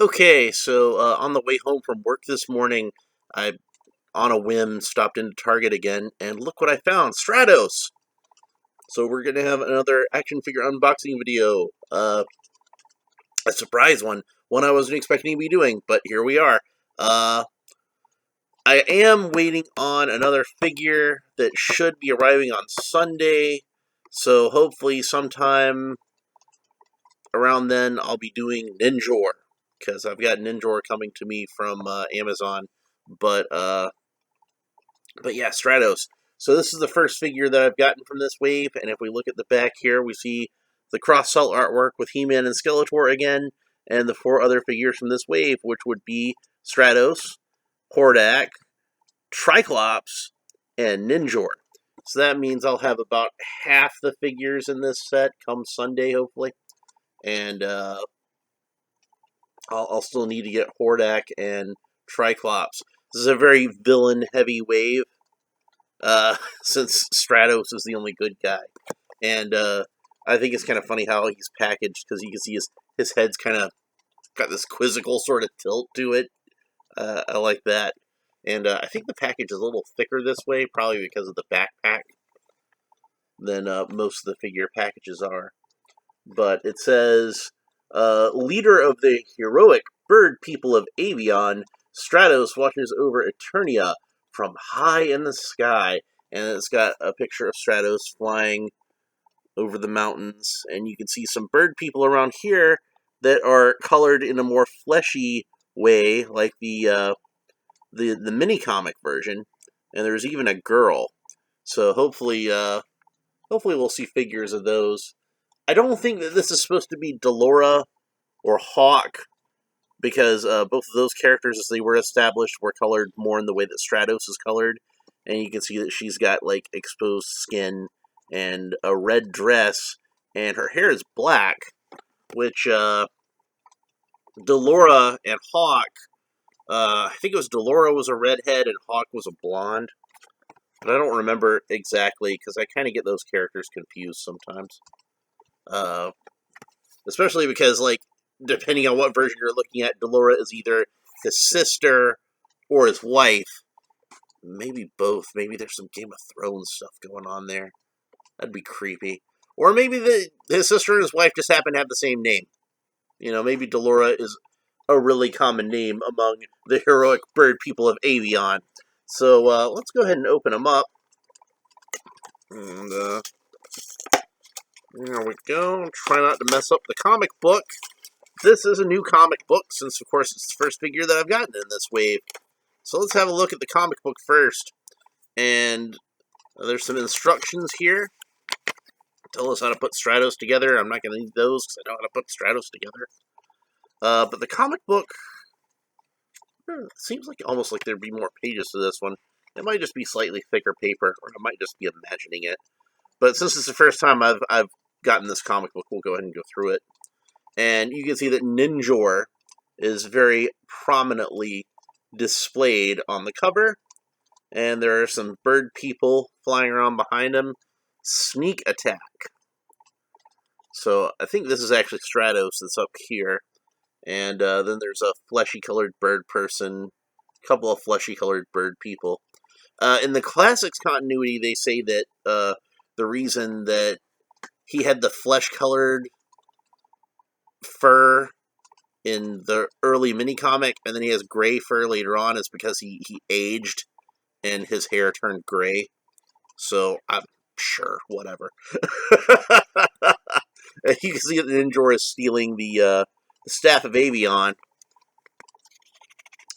Okay, so on the way home from work this morning, I, on a whim, stopped into Target again, and look what I found, Stratos! So we're going to have another action figure unboxing video. A surprise one I wasn't expecting to be doing, but here we are. I am waiting on another figure that should be arriving on Sunday, so hopefully sometime around then I'll be doing Ninjor, because I've got Ninjor coming to me from Amazon. But but yeah, Stratos. So this is the first figure that I've gotten from this wave, and if we look at the back here, we see the cross-salt artwork with He-Man and Skeletor again, and the four other figures from this wave, which would be Stratos, Hordak, Triclops, and Ninjor. So that means I'll have about half the figures in this set come Sunday, hopefully. And I'll still need to get Hordak and Triclops. This is a very villain-heavy wave, since Stratos is the only good guy. And I think it's kind of funny how he's packaged, because you can see his head's kind of got this quizzical sort of tilt to it. I like that. And I think the package is a little thicker this way, probably because of the backpack, than most of the figure packages are. But it says, leader of the heroic bird people of Avion, Stratos watches over Eternia from high in the sky. And it's got a picture of Stratos flying over the mountains. And you can see some bird people around here that are colored in a more fleshy way, like the mini comic version. And there's even a girl. So hopefully we'll see figures of those. I don't think that this is supposed to be Delora or Hawk, because both of those characters, as they were established, were colored more in the way that Stratos is colored. And you can see that she's got, like, exposed skin and a red dress, and her hair is black, which Delora and Hawk, I think it was Delora was a redhead and Hawk was a blonde. But I don't remember exactly, because I kind of get those characters confused sometimes. Especially because, like, depending on what version you're looking at, Delora is either his sister or his wife. Maybe both. Maybe there's some Game of Thrones stuff going on there. That'd be creepy. Or maybe his sister and his wife just happen to have the same name. You know, maybe Delora is a really common name among the heroic bird people of Avion. So let's go ahead and open them up. And there we go. Try not to mess up the comic book. This is a new comic book, since, of course, it's the first figure that I've gotten in this wave. So let's have a look at the comic book first. And there's some instructions here. Tell us how to put Stratos together. I'm not going to need those, because I know how to put Stratos together. But the comic book, seems like almost like there'd be more pages to this one. It might just be slightly thicker paper, or I might just be imagining it. But since it's the first time I've gotten this comic book, we'll go ahead and go through it. And you can see that Ninjor is very prominently displayed on the cover. And there are some bird people flying around behind him. Sneak attack. So I think this is actually Stratos that's up here. And then there's a fleshy-colored bird person, a couple of fleshy-colored bird people. In the Classics continuity, they say that the reason that he had the flesh-colored fur in the early mini-comic, and then he has gray fur later on, is because he aged and his hair turned gray. So, I'm sure, whatever. You can see that Ninjor is stealing the Staff of Avion.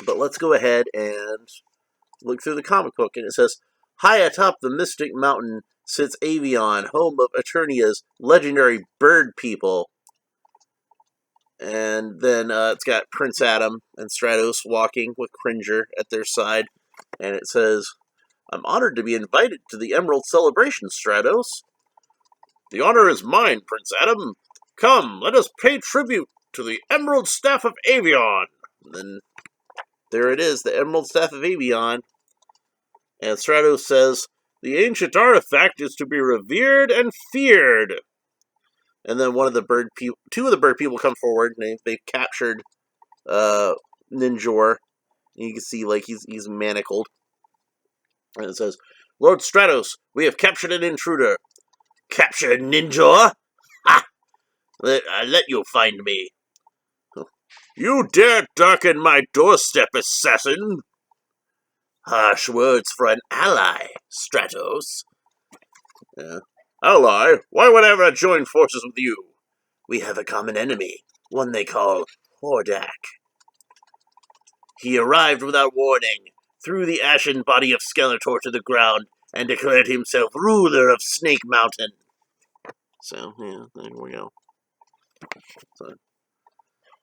But let's go ahead and look through the comic book, and it says, high atop the mystic mountain sits Avion, home of Eternia's legendary bird people. And then it's got Prince Adam and Stratos walking with Cringer at their side. And it says, I'm honored to be invited to the Emerald Celebration, Stratos. The honor is mine, Prince Adam. Come, let us pay tribute to the Emerald Staff of Avion. And then there it is, the Emerald Staff of Avion. And Stratos says, the ancient artifact is to be revered and feared. And then two of the bird people come forward, and they've captured Ninjor. You can see, like, he's manacled. And it says, Lord Stratos, we have captured an intruder. Captured Ninjor? Ha! Let you find me. You dare darken my doorstep, assassin! Harsh words for an ally, Stratos. Ally? Why would I ever join forces with you? We have a common enemy, one they call Hordak. He arrived without warning, threw the ashen body of Skeletor to the ground, and declared himself ruler of Snake Mountain. So, yeah, there we go. So,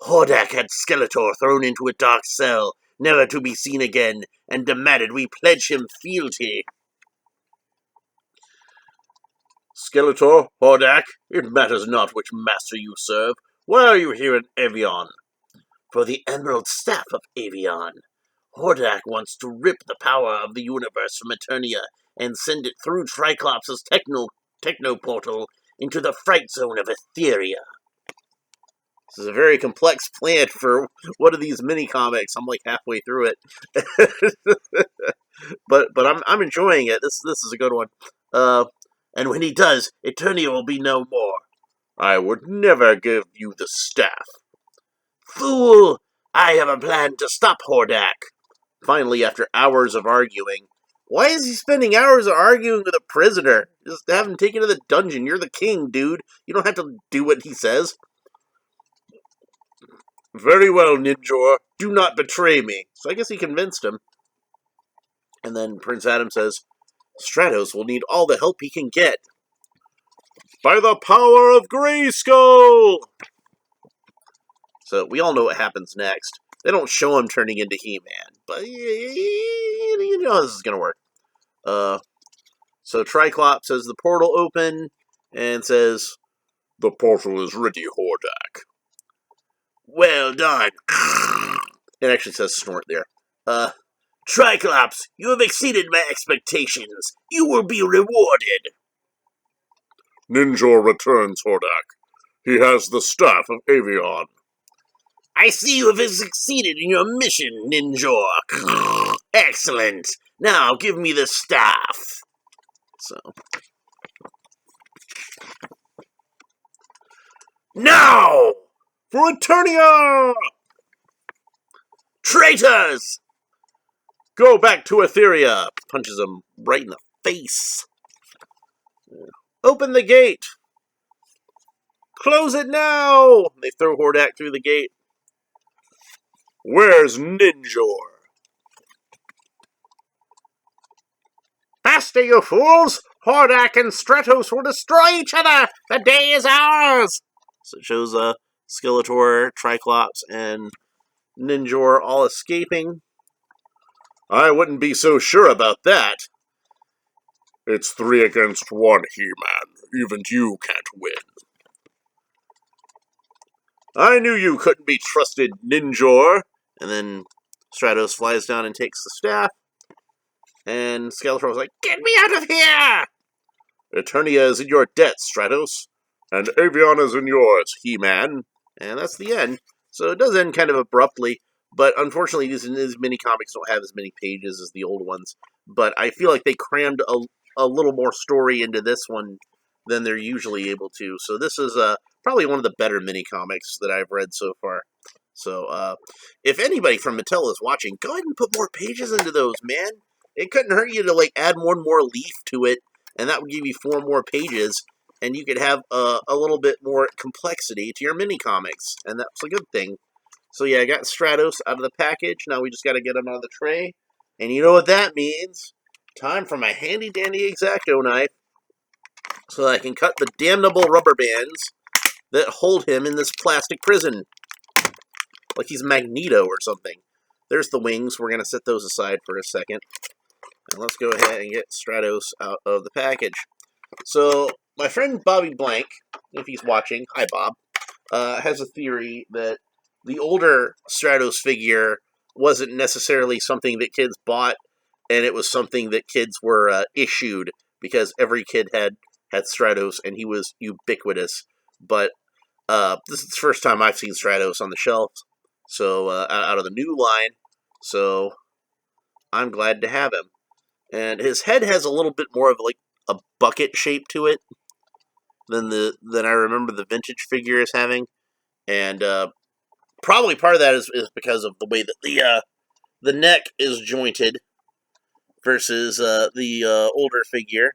Hordak had Skeletor thrown into a dark cell, never to be seen again, and demanded we pledge him fealty. Skeletor, Hordak, it matters not which master you serve. Why are you here in Avion? For the Emerald Staff of Avion. Hordak wants to rip the power of the universe from Eternia and send it through Triclops' techno portal into the fright zone of Etheria. This is a very complex plan for one of these mini comics. I'm like halfway through it, but I'm enjoying it. This is a good one. And when he does, Eternia will be no more. I would never give you the staff. Fool! I have a plan to stop Hordak. Finally, after hours of arguing, why is he spending hours arguing with a prisoner? Just have him taken to the dungeon. You're the king, dude. You don't have to do what he says. Very well, Ninjor. Do not betray me. So I guess he convinced him. And then Prince Adam says, Stratos will need all the help he can get. By the power of Grayskull! So we all know what happens next. They don't show him turning into He-Man, but you know how this is going to work. So Triclops says the portal open, and says, the portal is ready, Hordak. Well done. It actually says snort there. Triclops, you have exceeded my expectations. You will be rewarded. Ninjor returns, Hordak. He has the staff of Avion. I see you have succeeded in your mission, Ninjor. Excellent. Now give me the staff. So. Now! For Eternia! Traitors! Go back to Etheria! Punches him right in the face. Open the gate! Close it now! They throw Hordak through the gate. Where's Ninjor? Faster, you fools! Hordak and Stratos will destroy each other! The day is ours! So it shows Skeletor, Triclops, and Ninjor all escaping. I wouldn't be so sure about that. It's 3 against 1, He-Man. Even you can't win. I knew you couldn't be trusted, Ninjor. And then Stratos flies down and takes the staff. And Skeletor was like, get me out of here! Eternia is in your debt, Stratos. And Avion is in yours, He-Man. And that's the end. So it does end kind of abruptly. But unfortunately, these mini comics don't have as many pages as the old ones. But I feel like they crammed a little more story into this one than they're usually able to. So this is probably one of the better mini comics that I've read so far. So if anybody from Mattel is watching, go ahead and put more pages into those, man. It couldn't hurt you to like add one more leaf to it, and that would give you 4 more pages, and you could have a little bit more complexity to your mini comics, and that's a good thing. So yeah, I got Stratos out of the package. Now we just got to get him out of the tray. And you know what that means? Time for my handy-dandy X-Acto knife so that I can cut the damnable rubber bands that hold him in this plastic prison. Like he's Magneto or something. There's the wings. We're going to set those aside for a second. And let's go ahead and get Stratos out of the package. So my friend Bobby Blank, if he's watching, hi Bob, has a theory that the older Stratos figure wasn't necessarily something that kids bought, and it was something that kids were issued, because every kid had Stratos, and he was ubiquitous. But this is the first time I've seen Stratos on the shelves, So out of the new line. So I'm glad to have him. And his head has a little bit more of like a bucket shape to it than I remember the vintage figure as having. And probably part of that is because of the way that the neck is jointed versus the older figure.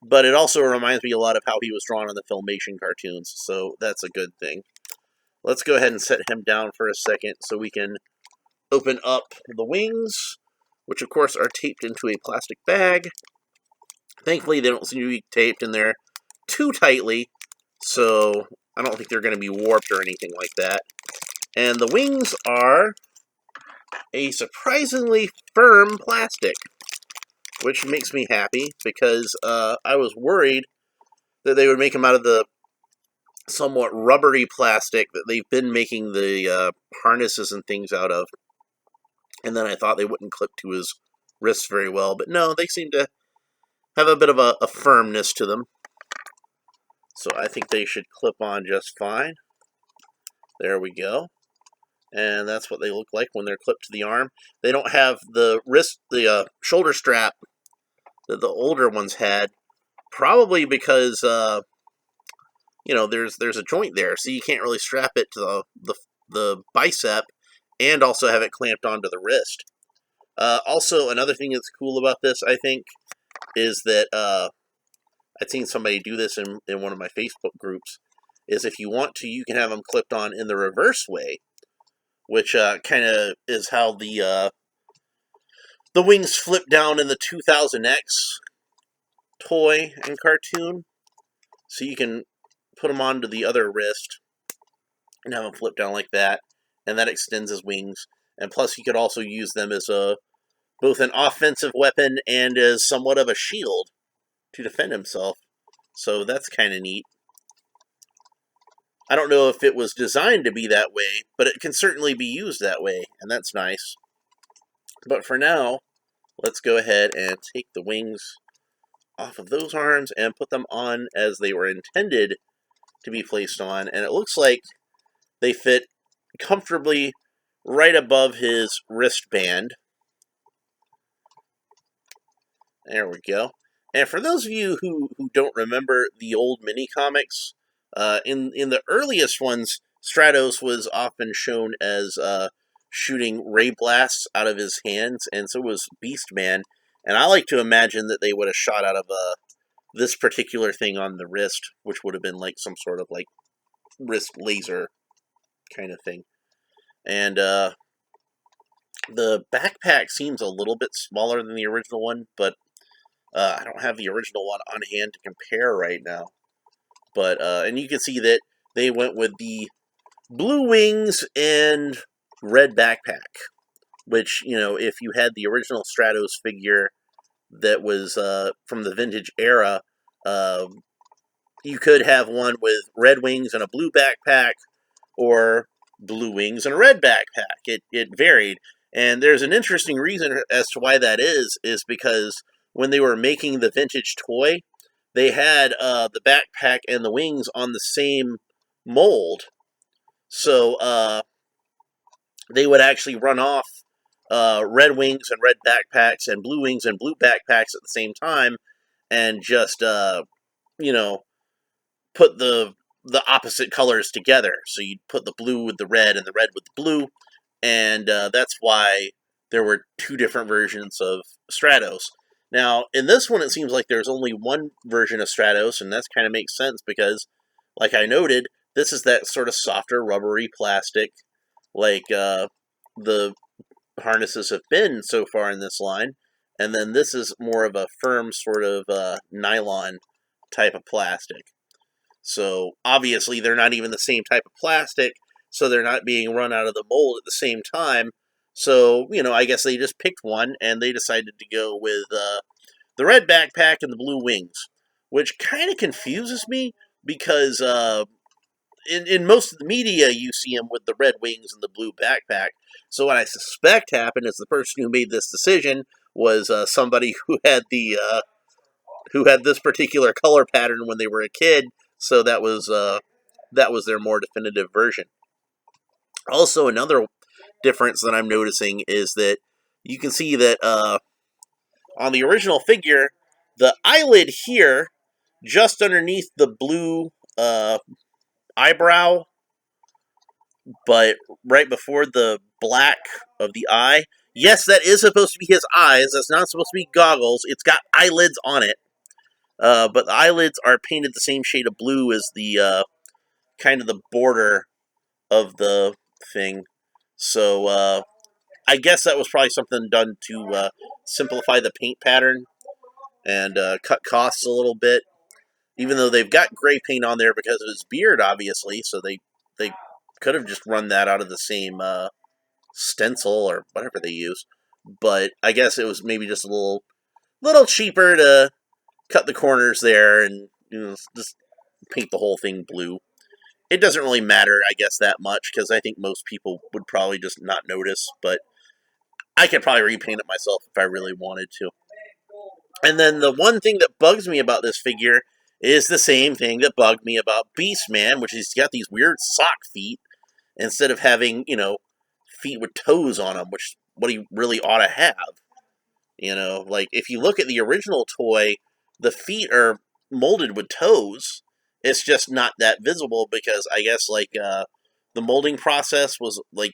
But it also reminds me a lot of how he was drawn on the Filmation cartoons, so that's a good thing. Let's go ahead and set him down for a second so we can open up the wings, which of course are taped into a plastic bag. Thankfully, they don't seem to be taped in there too tightly, so I don't think they're going to be warped or anything like that. And the wings are a surprisingly firm plastic, which makes me happy because I was worried that they would make them out of the somewhat rubbery plastic that they've been making the harnesses and things out of. And then I thought they wouldn't clip to his wrists very well, but no, they seem to have a bit of a firmness to them. So I think they should clip on just fine. There we go. And that's what they look like when they're clipped to the arm. They don't have the shoulder strap that the older ones had, probably because there's a joint there, so you can't really strap it to the bicep and also have it clamped onto the wrist. Also, another thing that's cool about this, I think, is that I'd seen somebody do this in one of my Facebook groups, is if you want to, you can have them clipped on in the reverse way, which kind of is how the wings flip down in the 2000X toy and cartoon. So you can put them onto the other wrist and have them flip down like that, and that extends his wings. And plus, he could also use them as both an offensive weapon and as somewhat of a shield to defend himself. So that's kind of neat. I don't know if it was designed to be that way, but it can certainly be used that way, and that's nice. But for now, let's go ahead and take the wings off of those arms and put them on as they were intended to be placed on. And it looks like they fit comfortably right above his wristband. There we go. And for those of you who don't remember the old mini comics, in the earliest ones, Stratos was often shown as shooting ray blasts out of his hands, and so was Beastman. And I like to imagine that they would have shot out of this particular thing on the wrist, which would have been like some sort of like wrist laser kind of thing. And the backpack seems a little bit smaller than the original one, but I don't have the original one on hand to compare right now. But and you can see that they went with the blue wings and red backpack, which, if you had the original Stratos figure that was from the vintage era, you could have one with red wings and a blue backpack, or blue wings and a red backpack. It varied. And there's an interesting reason as to why that is because when they were making the vintage toy, they had the backpack and the wings on the same mold. So they would actually run off red wings and red backpacks and blue wings and blue backpacks at the same time, and just put the opposite colors together. So you'd put the blue with the red and the red with the blue, and that's why there were two different versions of Stratos. Now, in this one, it seems like there's only one version of Stratos, and that kind of makes sense because, like I noted, this is that sort of softer, rubbery plastic, like the harnesses have been so far in this line, and then this is more of a firm sort of nylon type of plastic. So obviously they're not even the same type of plastic, so they're not being run out of the mold at the same time. So, I guess they just picked one, and they decided to go with the red backpack and the blue wings, which kind of confuses me because in most of the media you see him with the red wings and the blue backpack. So what I suspect happened is the person who made this decision was somebody who had this particular color pattern when they were a kid, so that was their more definitive version. Also, another difference that I'm noticing is that you can see that on the original figure, the eyelid here, just underneath the blue eyebrow, but right before the black of the eye. Yes, that is supposed to be his eyes. That's not supposed to be goggles. It's got eyelids on it, but the eyelids are painted the same shade of blue as the kind of the border of the thing. So I guess that was probably something done to simplify the paint pattern and cut costs a little bit. Even though they've got gray paint on there because of his beard, obviously, so they could have just run that out of the same stencil or whatever they use. But I guess it was maybe just a little cheaper to cut the corners there and just paint the whole thing blue. It doesn't really matter, I guess, that much because I think most people would probably just not notice. But I could probably repaint it myself if I really wanted to. And then the one thing that bugs me about this figure is the same thing that bugged me about Beastman, which is he's got these weird sock feet instead of having, feet with toes on them, which is what he really ought to have. Like if you look at the original toy, the feet are molded with toes. It's just not that visible because I guess like the molding process was like,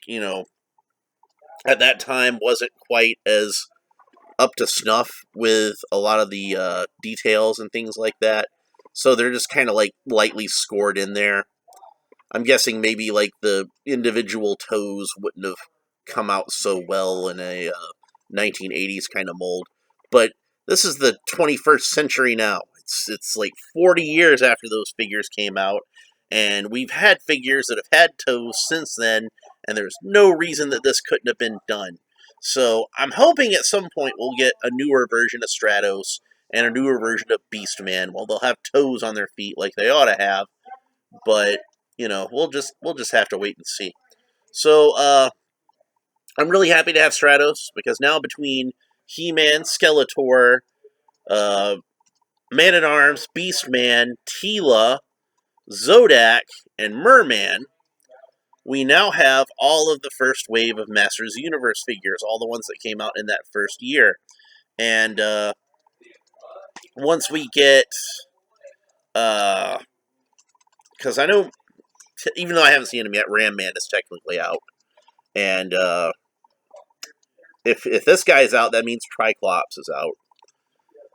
at that time wasn't quite as up to snuff with a lot of the details and things like that. So they're just kind of like lightly scored in there. I'm guessing maybe like the individual toes wouldn't have come out so well in a 1980s kind of mold. But this is the 21st century now. It's like 40 years after those figures came out, and we've had figures that have had toes since then, and there's no reason that this couldn't have been done. So I'm hoping at some point we'll get a newer version of Stratos and a newer version of Beastman. Well, they'll have toes on their feet like they ought to have, but we'll just have to wait and see. So I'm really happy to have Stratos because now between He-Man, Skeletor, uh, Man at Arms, Beastman, Teela, Zodak, and Merman, we now have all of the first wave of Masters of the Universe figures, all the ones that came out in that first year. And once we get, because I know, even though I haven't seen him yet, Ram Man is technically out. And if this guy's out, that means Triclops is out.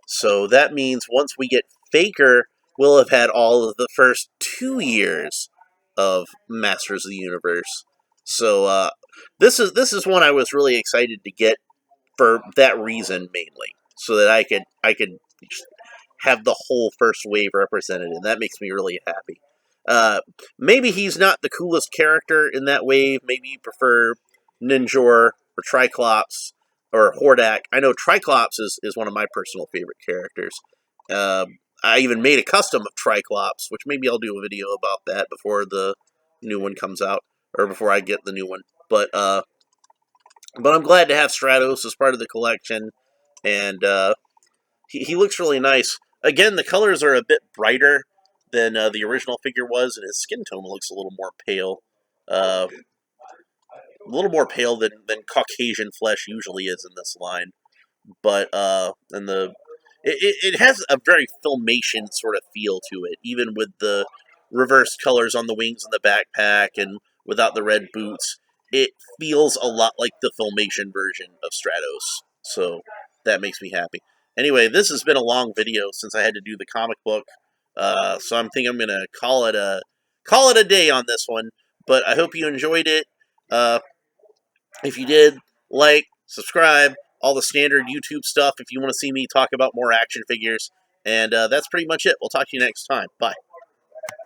So that means once we get Faker, we'll have had all of the first 2 years of Masters of the Universe. So this is one I was really excited to get for that reason mainly, so that I could have the whole first wave represented, and that makes me really happy. Maybe he's not the coolest character in that wave. Maybe you prefer Ninjor or Triclops or Hordak. I know Triclops is one of my personal favorite characters. I even made a custom of Triclops, which maybe I'll do a video about that before the new one comes out, or before I get the new one. But I'm glad to have Stratos as part of the collection, and he looks really nice. Again, the colors are a bit brighter than the original figure was, and his skin tone looks a little more pale. A little more pale than Caucasian flesh usually is in this line. But and it has a very Filmation sort of feel to it, even with the reversed colors on the wings and the backpack, and without the red boots. It feels a lot like the Filmation version of Stratos, so that makes me happy. Anyway, this has been a long video since I had to do the comic book, so I'm thinking I'm gonna call it a day on this one. But I hope you enjoyed it. Uh, if you did, like, subscribe, all the standard YouTube stuff if you want to see me talk about more action figures. And that's pretty much it. We'll talk to you next time. Bye.